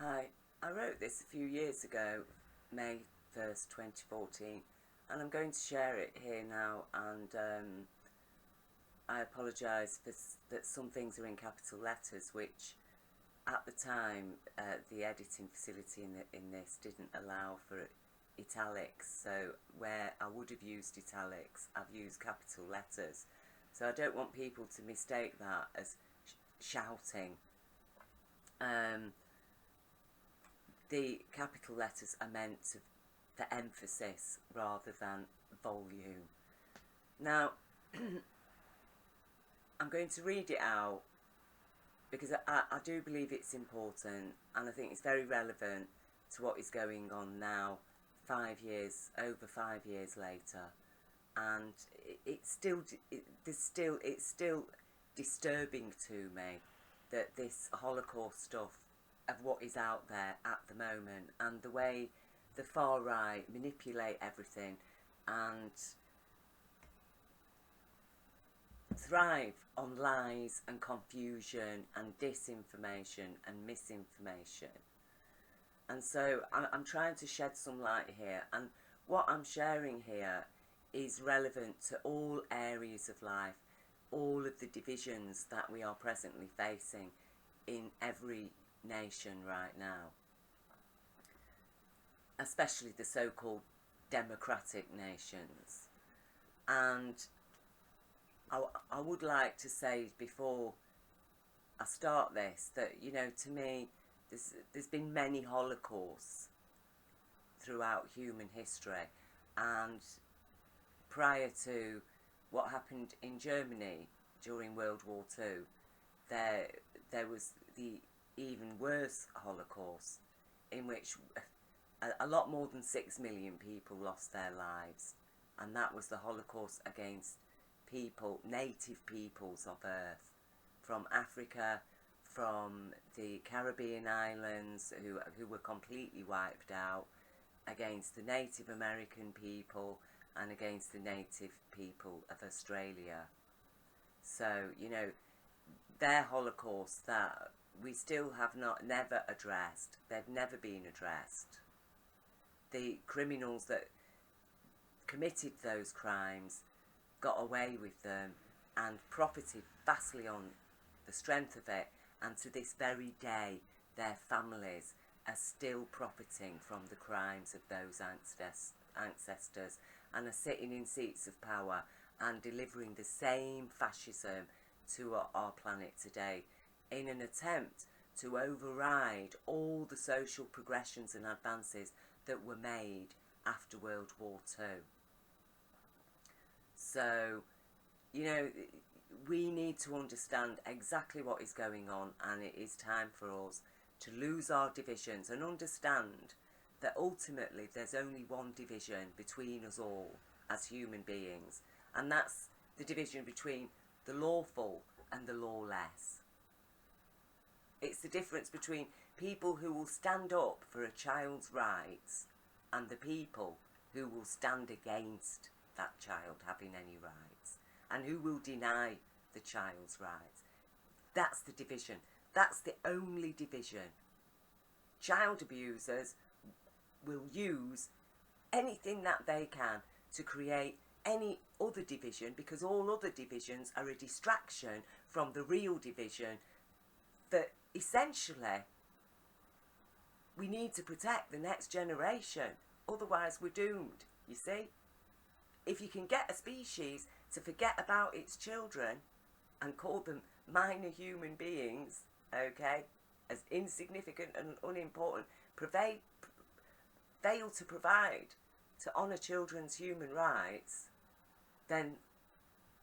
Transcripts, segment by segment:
Hi, I wrote this a few years ago, May 1st, 2014, and I'm going to share it here now, and I apologise that some things are in capital letters, which at the time the editing facility in this didn't allow for italics, so where I would have used italics, I've used capital letters. So I don't want people to mistake that as shouting. The capital letters are meant for emphasis rather than volume. Now, I'm going to read it out because I do believe it's important, and I think it's very relevant to what is going on now, over 5 years later, and it's still disturbing to me that this Holocaust stuff of what is out there at the moment, and the way the far right manipulate everything and thrive on lies and confusion and disinformation and misinformation. And so I'm trying to shed some light here, and what I'm sharing here is relevant to all areas of life, all of the divisions that we are presently facing in every nation right now, especially the so-called democratic nations. And I would like to say before I start this that, you know, to me there's been many Holocausts throughout human history, and prior to what happened in Germany during World War II, there was the even worse Holocaust, in which a lot more than 6 million people lost their lives, and that was the Holocaust against native peoples of Earth, from Africa, from the Caribbean islands, who were completely wiped out, against the Native American people, and against the native people of Australia. So, you know, their Holocaust that we still have never addressed. They've never been addressed. The criminals that committed those crimes got away with them and profited vastly on the strength of it, and to this very day their families are still profiting from the crimes of those ancestors, and are sitting in seats of power and delivering the same fascism to our planet today, in an attempt to override all the social progressions and advances that were made after World War II. So, you know, we need to understand exactly what is going on, and it is time for us to lose our divisions and understand that ultimately there's only one division between us all as human beings, and that's the division between the lawful and the lawless. It's the difference between people who will stand up for a child's rights and the people who will stand against that child having any rights, and who will deny the child's rights. That's the division. That's the only division. Child abusers will use anything that they can to create any other division, because all other divisions are a distraction from the real division that essentially we need to protect the next generation. Otherwise we're doomed, you see. If you can get a species to forget about its children and call them minor human beings, okay, as insignificant and unimportant, fail to provide to honour children's human rights, then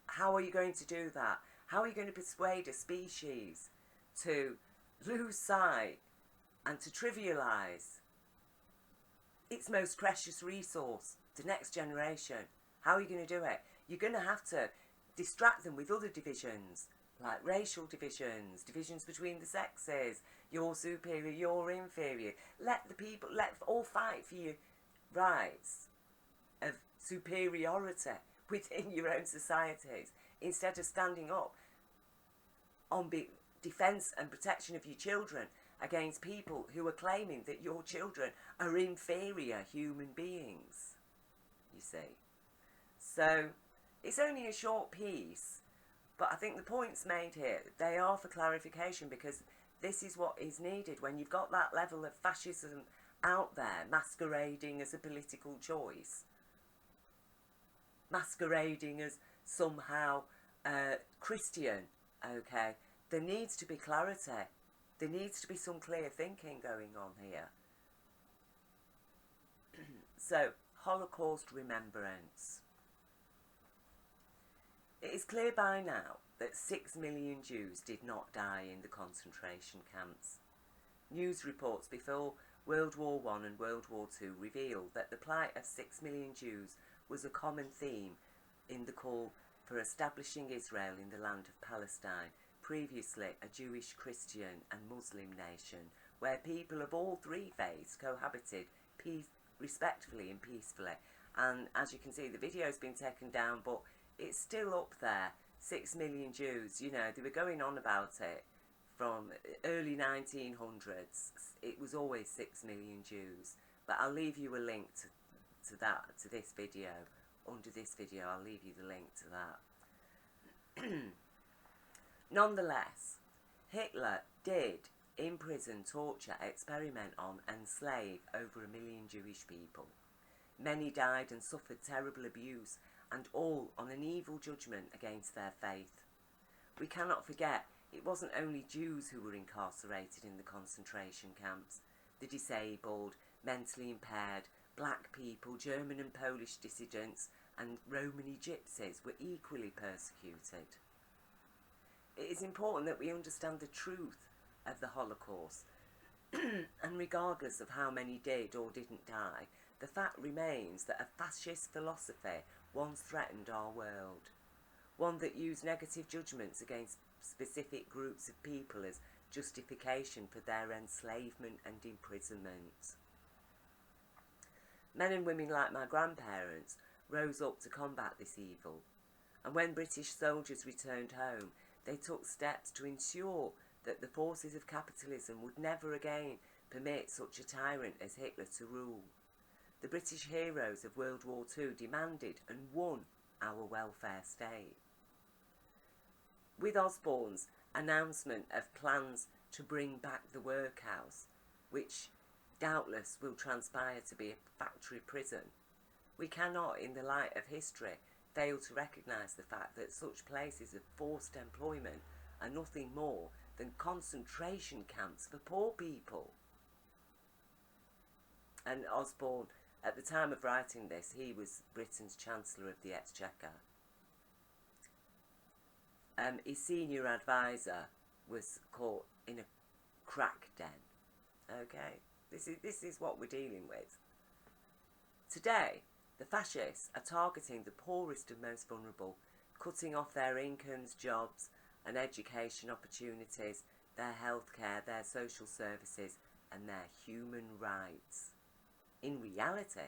how are you going to do that? How are you going to persuade a species to lose sight and to trivialise its most precious resource, the next generation? How are you going to do it? You're going to have to distract them with other divisions, like racial divisions, divisions between the sexes, you're superior, you're inferior. Let all fight for your rights of superiority within your own societies, instead of standing up on defence and protection of your children against people who are claiming that your children are inferior human beings, you see. So it's only a short piece, but I think the points made here, they are for clarification, because this is what is needed when you've got that level of fascism out there masquerading as a political choice, masquerading as somehow Christian, okay? There needs to be clarity. There needs to be some clear thinking going on here. So, Holocaust Remembrance. It is clear by now that 6 million Jews did not die in the concentration camps. News reports before World War I and World War II revealed that the plight of 6 million Jews was a common theme in the call for establishing Israel in the land of Palestine, previously a Jewish, Christian and Muslim nation, where people of all three faiths cohabited respectfully and peacefully. And as you can see, the video has been taken down, but it's still up there. 6 million Jews, you know, they were going on about it from early 1900s. It was always 6 million Jews. But I'll leave you a link to this video. Under this video, I'll leave you the link to that. Nonetheless, Hitler did imprison, torture, experiment on, enslave over 1 million Jewish people. Many died and suffered terrible abuse, and all on an evil judgment against their faith. We cannot forget it wasn't only Jews who were incarcerated in the concentration camps. The disabled, mentally impaired, black people, German and Polish dissidents, and Romani gypsies were equally persecuted. It is important that we understand the truth of the Holocaust, and regardless of how many did or didn't die, the fact remains that a fascist philosophy once threatened our world, one that used negative judgments against specific groups of people as justification for their enslavement and imprisonment. Men and women like my grandparents rose up to combat this evil, and when British soldiers returned home, they took steps to ensure that the forces of capitalism would never again permit such a tyrant as Hitler to rule. The British heroes of World War II demanded and won our welfare state. With Osborne's announcement of plans to bring back the workhouse, which doubtless will transpire to be a factory prison, we cannot, in the light of history, fail to recognise the fact that such places of forced employment are nothing more than concentration camps for poor people. And Osborne, at the time of writing this, he was Britain's Chancellor of the Exchequer. His senior advisor was caught in a crack den. Okay, this is what we're dealing with. Today, the fascists are targeting the poorest and most vulnerable, cutting off their incomes, jobs and education opportunities, their healthcare, their social services and their human rights. In reality,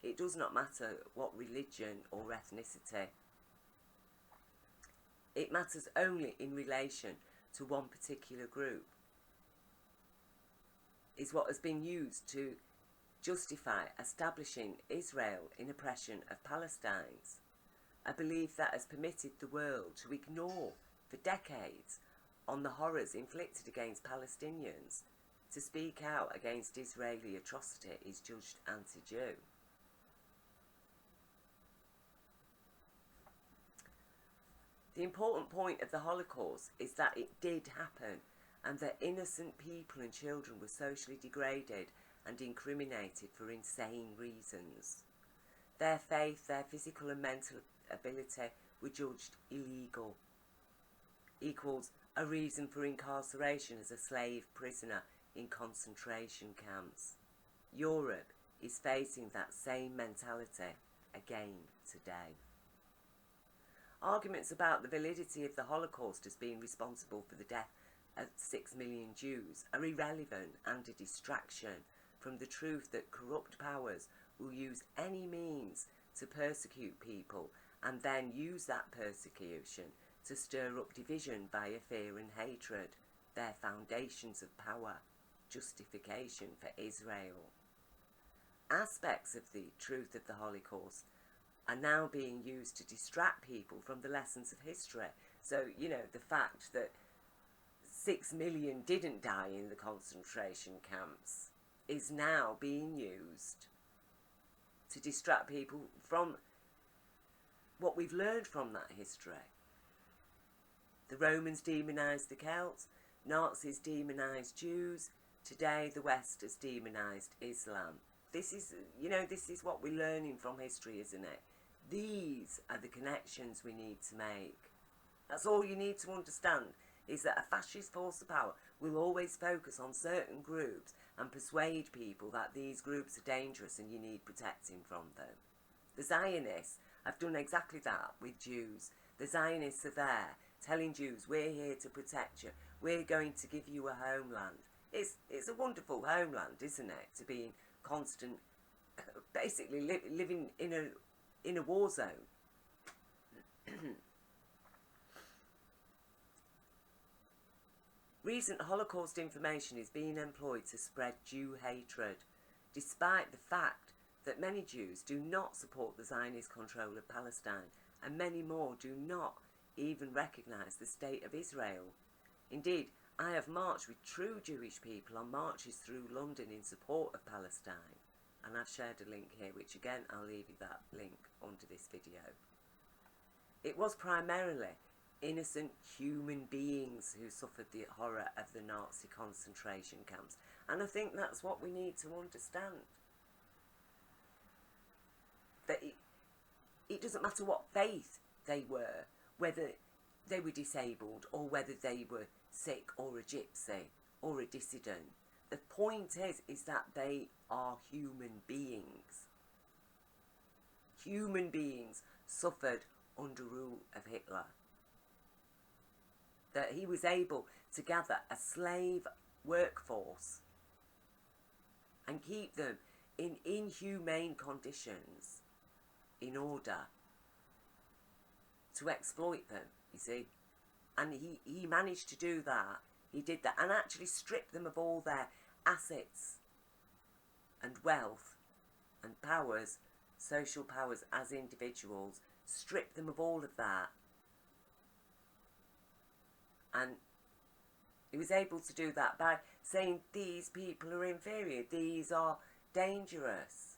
it does not matter what religion or ethnicity. It matters only in relation to one particular group. Is what has been used to justify establishing Israel in oppression of Palestinians, a belief that has permitted the world to ignore for decades on the horrors inflicted against Palestinians. To speak out against Israeli atrocity is judged anti-Jew. The important point of the Holocaust is that it did happen, and that innocent people and children were socially degraded and incriminated for insane reasons. Their faith, their physical and mental ability were judged illegal. Equals a reason for incarceration as a slave prisoner in concentration camps. Europe is facing that same mentality again today. Arguments about the validity of the Holocaust as being responsible for the death of 6 million Jews are irrelevant and a distraction from the truth that corrupt powers will use any means to persecute people and then use that persecution to stir up division via fear and hatred, their foundations of power. justification for Israel. Aspects of the truth of the Holocaust are now being used to distract people from the lessons of history. So, you know, the fact that 6 million didn't die in the concentration camps is now being used to distract people from what we've learned from that history. The Romans demonised the Celts, Nazis demonised Jews, today the West has demonised Islam. This is, you know, this is what we're learning from history, isn't it? These are the connections we need to make. That's all you need to understand, is that a fascist force of power will always focus on certain groups and persuade people that these groups are dangerous and you need protecting from them. The Zionists have done exactly that with Jews. The Zionists are there telling Jews, we're here to protect you, we're going to give you a homeland. It's a wonderful homeland, isn't it, to be in constant, basically living in a war zone. Recent Holocaust information is being employed to spread Jew hatred, despite the fact that many Jews do not support the Zionist control of Palestine, and many more do not even recognise the State of Israel. Indeed, I have marched with true Jewish people on marches through London in support of Palestine, and I've shared a link here, which again I'll leave you that link under this video. It was primarily innocent human beings who suffered the horror of the Nazi concentration camps, and I think that's what we need to understand. That it doesn't matter what faith they were, whether they were disabled or whether they were sick or a gypsy or a dissident. The point is that they are human beings. Human beings suffered under rule of Hitler. That he was able to gather a slave workforce and keep them in inhumane conditions in order to exploit them, you see. And he managed to do that. He did that and actually stripped them of all their assets and wealth and powers, social powers as individuals, stripped them of all of that. And he was able to do that by saying these people are inferior, these are dangerous.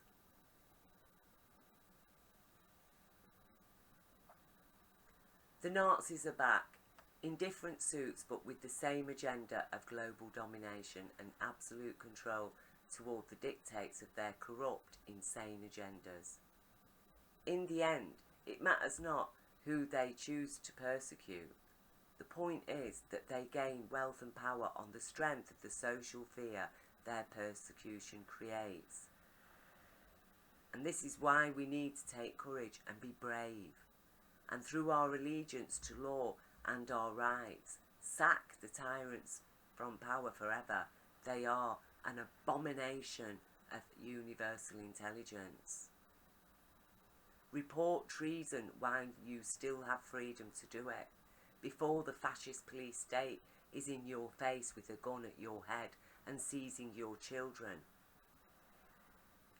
The Nazis are back, in different suits but with the same agenda of global domination and absolute control toward the dictates of their corrupt, insane agendas. In the end, it matters not who they choose to persecute. The point is that they gain wealth and power on the strength of the social fear their persecution creates. And this is why we need to take courage and be brave. And through our allegiance to law and our rights, sack the tyrants from power forever. They are an abomination of universal intelligence. Report treason while you still have freedom to do it, before the fascist police state is in your face with a gun at your head and seizing your children.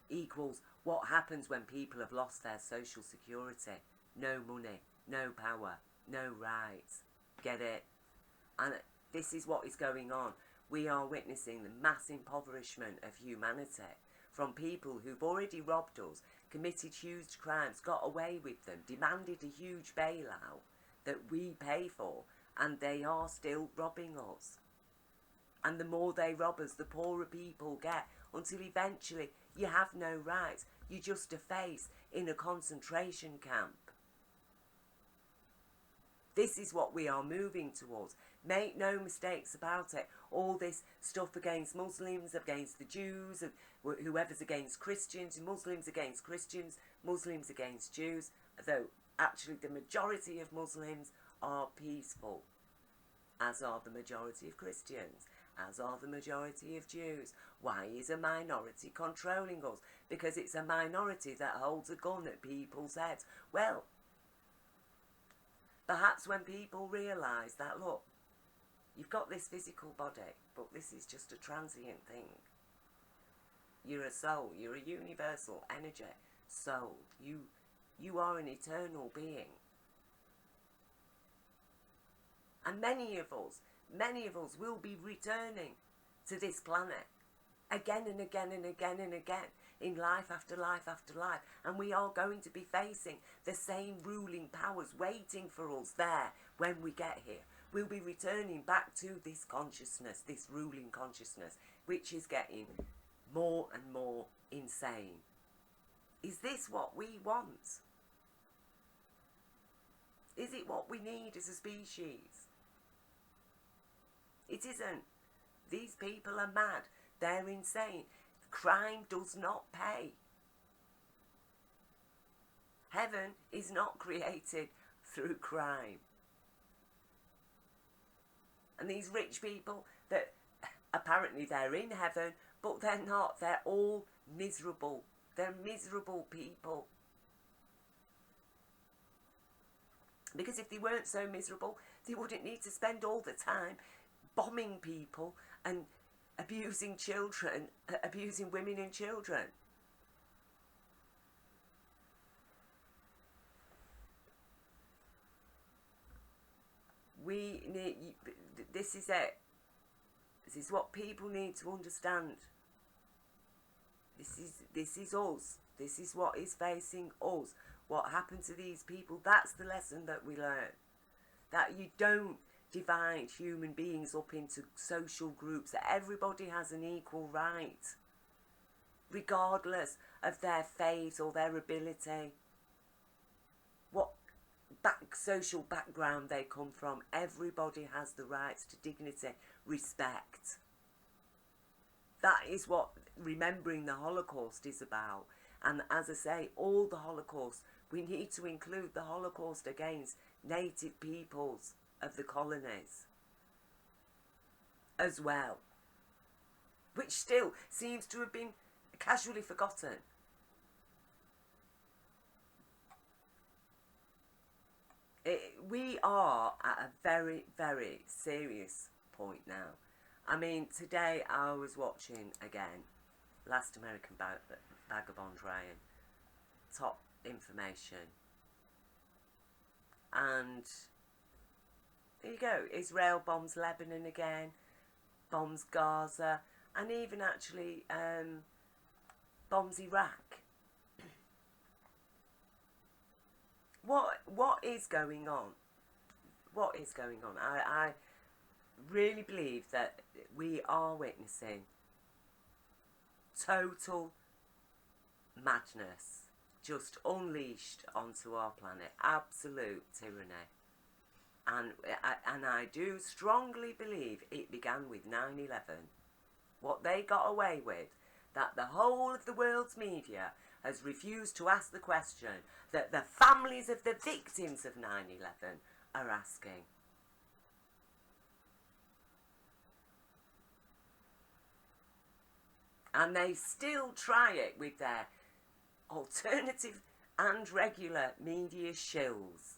Equals what happens when people have lost their social security. No money, no power, no rights. Get it? And this is what is going on. We are witnessing the mass impoverishment of humanity from people who've already robbed us, committed huge crimes, got away with them, demanded a huge bailout that we pay for, and they are still robbing us. And the more they rob us, the poorer people get, until eventually you have no rights. You're just a face in a concentration camp. This is what we are moving towards. Make no mistakes about it. All this stuff against Muslims, against the Jews, whoever's against Christians, Muslims against Christians, Muslims against Jews, though actually the majority of Muslims are peaceful, as are the majority of Christians, as are the majority of Jews. Why is a minority controlling us? Because it's a minority that holds a gun at people's heads. Well, perhaps when people realise that, look, you've got this physical body, but this is just a transient thing. You're a soul. You're a universal energy soul. You are an eternal being. And many of us will be returning to this planet again and again and again and again, in life after life after life. And we are going to be facing the same ruling powers waiting for us there when we get here. We'll be returning back to this consciousness, this ruling consciousness, which is getting more and more insane. Is this what we want? Is it what we need as a species? It isn't. These people are mad. They're insane. Crime does not pay. Heaven is not created through crime. And these rich people, that apparently they're in heaven, but they're not. They're all miserable. They're miserable people. Because if they weren't so miserable, they wouldn't need to spend all the time bombing people and abusing children, abusing women and children. We need, this is it. This is what people need to understand. This is us. This is what is facing us. What happened to these people, that's the lesson that we learn. That you don't divide human beings up into social groups, that everybody has an equal right, regardless of their faith or their ability, what social background they come from. Everybody has the rights to dignity, respect. That is what remembering the Holocaust is about. And as I say, all the Holocaust, we need to include the Holocaust against native peoples of the colonies as well, which still seems to have been casually forgotten. We are at a very, very serious point now. I mean, today I was watching again Last American Vagabond Ryan, top information, and there you go. Israel bombs Lebanon again, bombs Gaza, and even actually bombs Iraq. What is going on? What is going on? I really believe that we are witnessing total madness just unleashed onto our planet. Absolute tyranny. And I do strongly believe it began with 9/11. What they got away with, that the whole of the world's media has refused to ask the question that the families of the victims of 9/11 are asking. And they still try it with their alternative and regular media shills.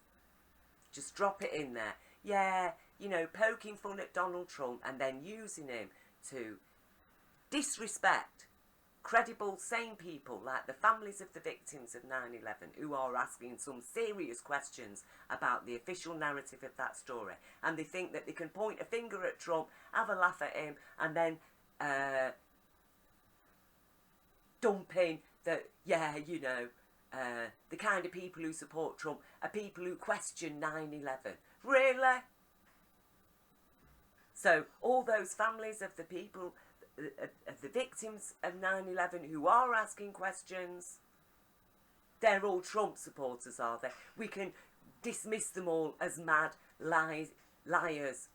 Just drop it in there. Yeah, you know, poking fun at Donald Trump and then using him to disrespect credible, sane people like the families of the victims of 9/11 who are asking some serious questions about the official narrative of that story. And they think that they can point a finger at Trump, have a laugh at him, and then dump in that, yeah, you know, the kind of people who support Trump are people who question 9/11. Really? So all those families of the people, of the victims of 9/11 who are asking questions, they're all Trump supporters, are they? We can dismiss them all as mad, liars,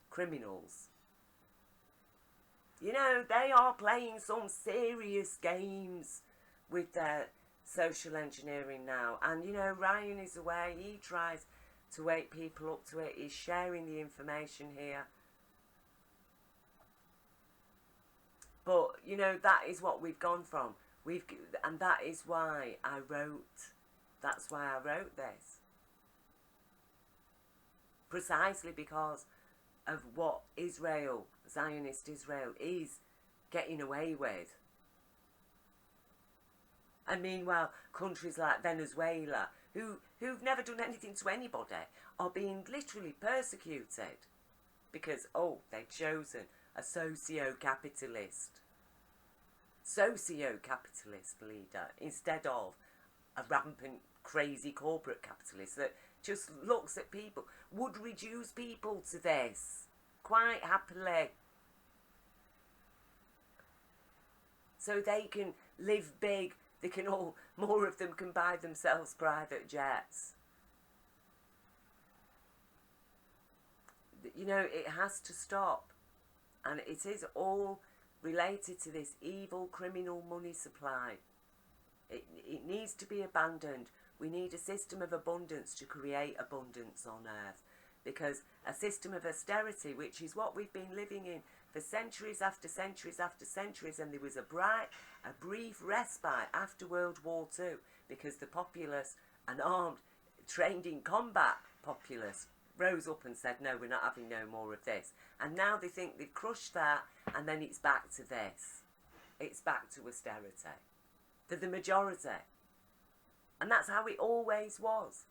criminals. You know, they are playing some serious games with their social engineering now. And, you know, Ryan is away. He tries to wake people up to it. He's sharing the information here. But, you know, that is what we've gone from. And that is why I wrote, that's why I wrote this. Precisely because of what Israel Zionist Israel is getting away with. And meanwhile, countries like Venezuela, who've never done anything to anybody, are being literally persecuted because, they've chosen a socio-capitalist leader instead of a rampant, crazy corporate capitalist that just looks at people, would reduce people to this quite happily so they can live big. They can more of them can buy themselves private jets. You know, it has to stop. And it is all related to this evil criminal money supply. It needs to be abandoned. We need a system of abundance to create abundance on earth. Because a system of austerity, which is what we've been living in for centuries after centuries after centuries, and there was a brief respite after World War II, because the populace, an armed, trained in combat populace, rose up and said, no, we're not having no more of this. And now they think they've crushed that, and then it's back to this. It's back to austerity. For the majority. And that's how it always was.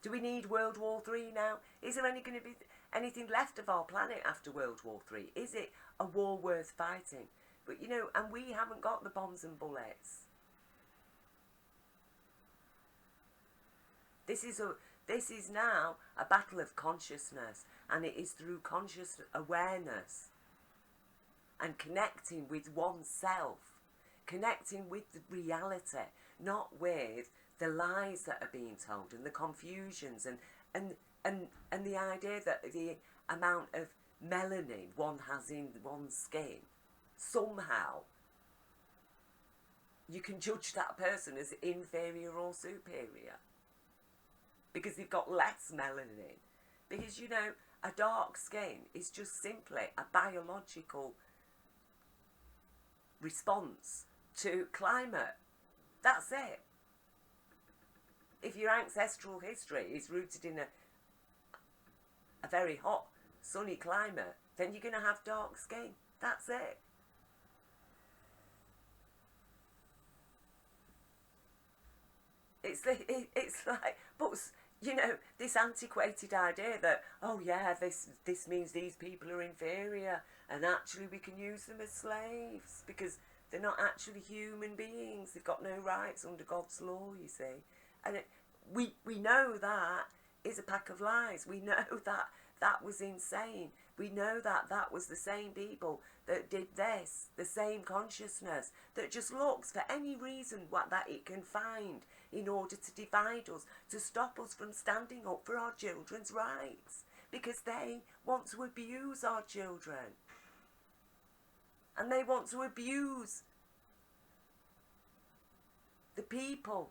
Do we need World War III now? Is there going to be anything left of our planet after World War III? Is it a war worth fighting? But you know, and we haven't got the bombs and bullets. This is now a battle of consciousness, and it is through conscious awareness and connecting with oneself, connecting with the reality, not with the lies that are being told and the confusions and the idea that the amount of melanin one has in one's skin, somehow you can judge that person as inferior or superior because they've got less melanin. Because, you know, a dark skin is just simply a biological response to climate. That's it. If your ancestral history is rooted in a very hot, sunny climate, then you're going to have dark skin. That's it. It's like, but you know, this antiquated idea that, oh yeah, this means these people are inferior, and actually we can use them as slaves because they're not actually human beings. They've got no rights under God's law, you see. And we know that is a pack of lies. We know that was insane. We know that was the same people that did this, the same consciousness that just looks for any reason that it can find in order to divide us, to stop us from standing up for our children's rights, because they want to abuse our children. And they want to abuse the people,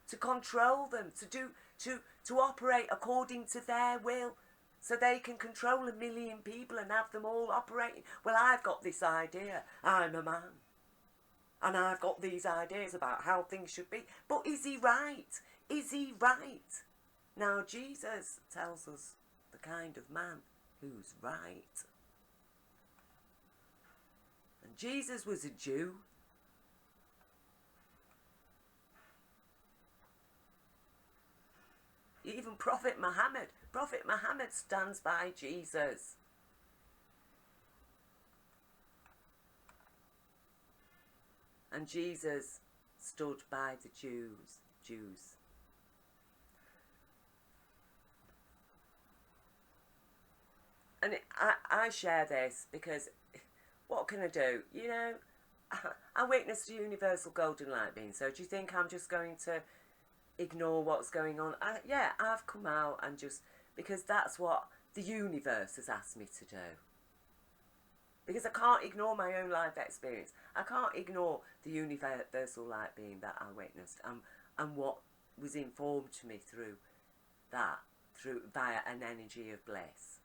to control them, to operate according to their will, so they can control 1 million people and have them all operating. Well, I've got this idea. I'm a man. And I've got these ideas about how things should be. But is he right? Is he right? Now, Jesus tells us the kind of man who's right. And Jesus was a Jew. Even Prophet Muhammad stands by Jesus. And Jesus stood by the Jews. And I share this because what can I do? You know, I witnessed a universal golden light being. So do you think I'm just going to ignore what's going on? Yeah, I've come out and just, because that's what the universe has asked me to do. Because I can't ignore my own life experience. I can't ignore the universal light being that I witnessed and what was informed to me through that, via an energy of bliss.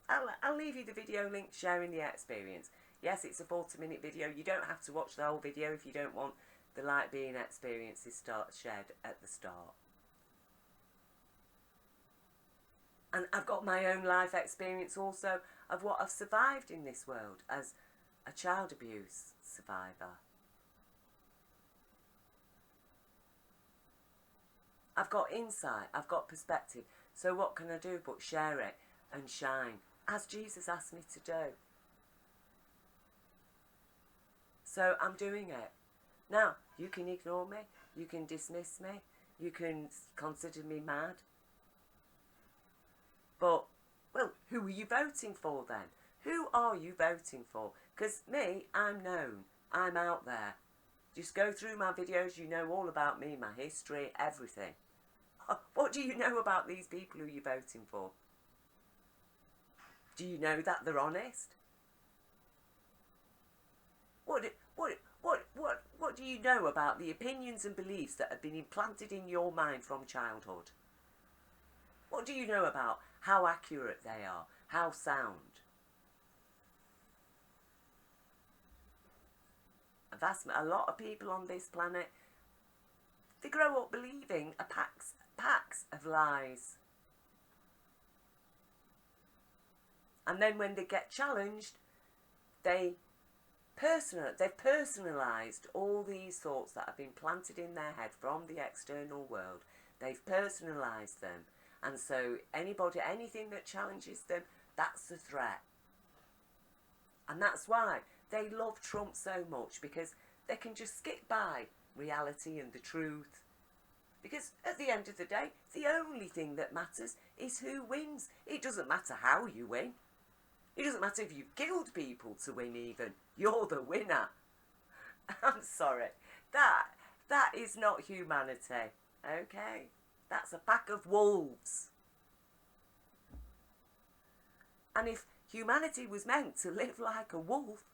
I'll leave you the video link sharing the experience. Yes, it's a 40-minute video. You don't have to watch the whole video if you don't want the light being experiences shared at the start. And I've got my own life experience also of what I've survived in this world as a child abuse survivor. I've got insight, I've got perspective. So what can I do but share it and shine, as Jesus asked me to do. So I'm doing it. Now, you can ignore me, you can dismiss me, you can consider me mad. But, well, who are you voting for then? Who are you voting for? Because me, I'm known. I'm out there. Just go through my videos, you know all about me, my history, everything. What do you know about these people who you're voting for? Do you know that they're honest? What do you know about the opinions and beliefs that have been implanted in your mind from childhood? What do you know about how accurate they are, how sound? And that's a lot of people on this planet. They grow up believing packs of lies. And then when they get challenged, they've personalised all these thoughts that have been planted in their head from the external world. They've personalised them. And so anything that challenges them, that's a threat. And that's why they love Trump so much, because they can just skip by reality and the truth. Because at the end of the day, the only thing that matters is who wins. It doesn't matter how you win. It doesn't matter if you've killed people to win even. You're the winner. I'm sorry. That is not humanity. Okay? That's a pack of wolves. And if humanity was meant to live like a wolf,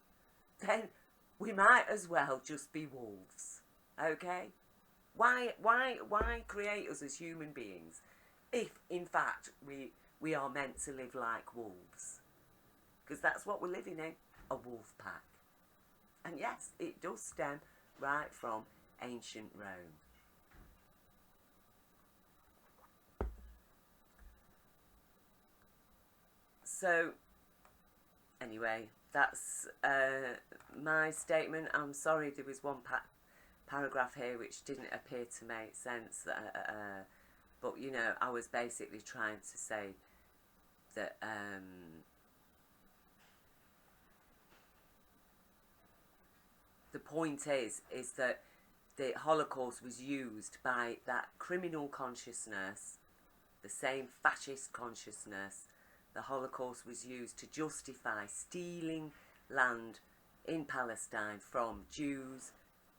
then we might as well just be wolves. Okay? Why create us as human beings if, in fact, we are meant to live like wolves? Because that's what we're living in, a wolf pack. And yes, it does stem right from ancient Rome. So, anyway, that's my statement. I'm sorry there was one paragraph here which didn't appear to make sense. But, you know, I was basically trying to say that the point is that the Holocaust was used by that criminal consciousness, the same fascist consciousness. The Holocaust was used to justify stealing land in Palestine from Jews,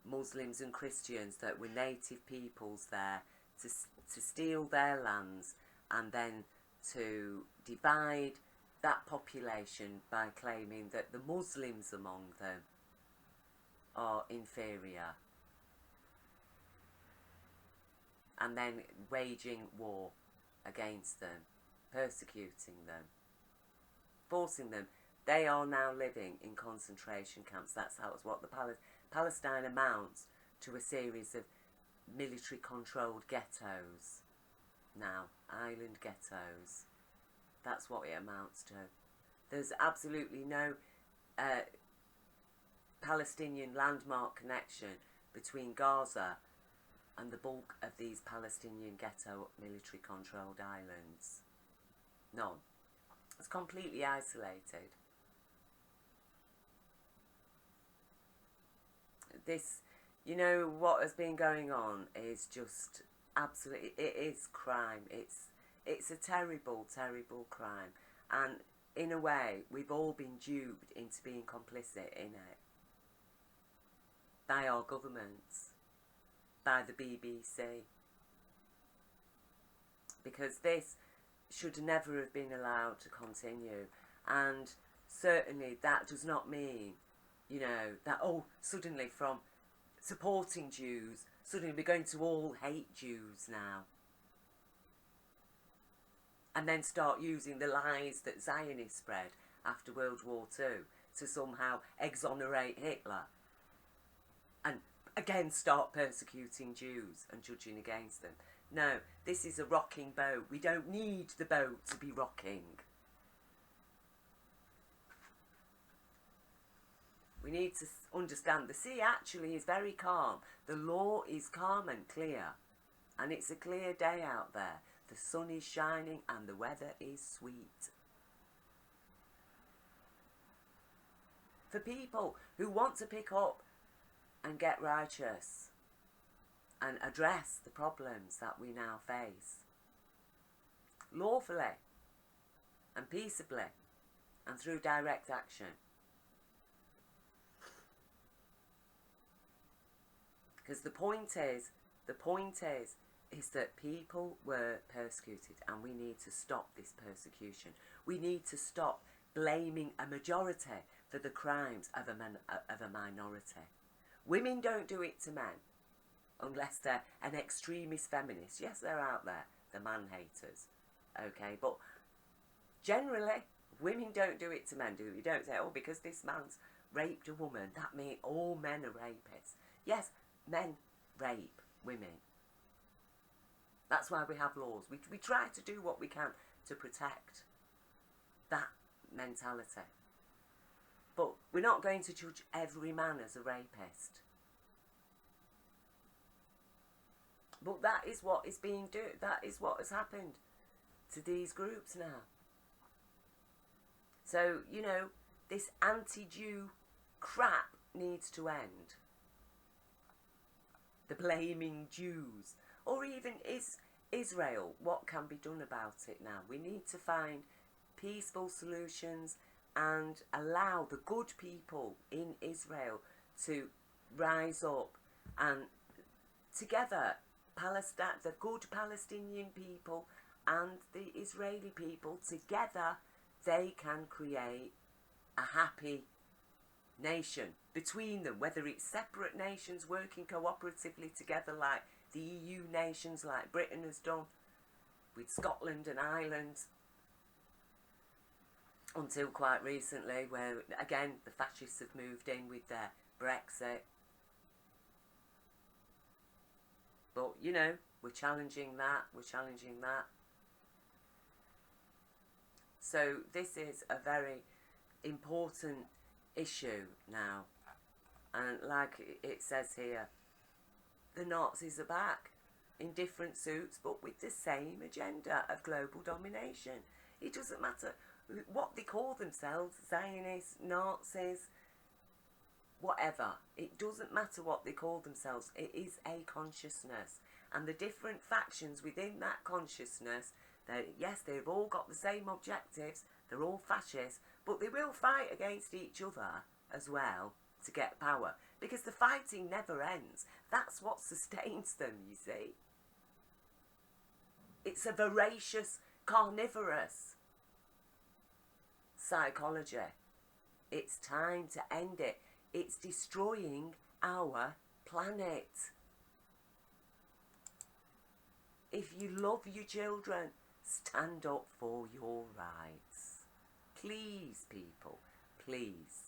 Muslims and Christians that were native peoples there, to steal their lands and then to divide that population by claiming that the Muslims among them are inferior, and then waging war against them, persecuting them, forcing them. They are now living in concentration camps. That's what the Palestine amounts to, a series of military controlled ghettos now, island ghettos. That's what it amounts to. There's absolutely no Palestinian landmark connection between Gaza and the bulk of these Palestinian ghetto military controlled islands. None. It's completely isolated. This, you know, what has been going on is just absolutely, it is crime. It's a terrible, terrible crime. And in a way, we've all been duped into being complicit in it. By our governments, by the BBC. Because this should never have been allowed to continue. And certainly that does not mean, you know, that, oh, suddenly from supporting Jews, suddenly we're going to all hate Jews now. And then start using the lies that Zionists spread after World War II to somehow exonerate Hitler. And again start persecuting Jews and judging against them. No, this is a rocking boat. We don't need the boat to be rocking. We need to understand the sea actually is very calm. The law is calm and clear. And it's a clear day out there. The sun is shining and the weather is sweet. For people who want to pick up and get righteous and address the problems that we now face, lawfully and peaceably and through direct action. Because the point is that people were persecuted and we need to stop this persecution. We need to stop blaming a majority for the crimes of a minority. Women don't do it to men unless they're an extremist feminist. Yes, they're out there, the man-haters. Okay, but generally, women don't do it to men, do they? You don't say, oh, because this man's raped a woman, that means all men are rapists. Yes, men rape women. That's why we have laws. We try to do what we can to protect that mentality. But we're not going to judge every man as a rapist. But that is what is being done. That is what has happened to these groups now. So, you know, this anti-Jew crap needs to end. The blaming Jews. Or even Israel. What can be done about it now? We need to find peaceful solutions and allow the good people in Israel to rise up, and together the good Palestinian people and the Israeli people, together they can create a happy nation between them, whether it's separate nations working cooperatively together like the EU nations, like Britain has done with Scotland and Ireland, until quite recently, where again the fascists have moved in with their Brexit. But you know, we're challenging that. So this is a very important issue now, and like it says here, the Nazis are back in different suits but with the same agenda of global domination. It doesn't matter what they call themselves, Zionists, Nazis, whatever. It doesn't matter what they call themselves. It is a consciousness, and the different factions within that consciousness, yes, they've all got the same objectives. They're all fascists, but they will fight against each other as well to get power, because the fighting never ends. That's what sustains them, you see. It's a voracious, carnivorous psychology. It's time to end it. It's destroying our planet. If you love your children, stand up for your rights. Please, people, please.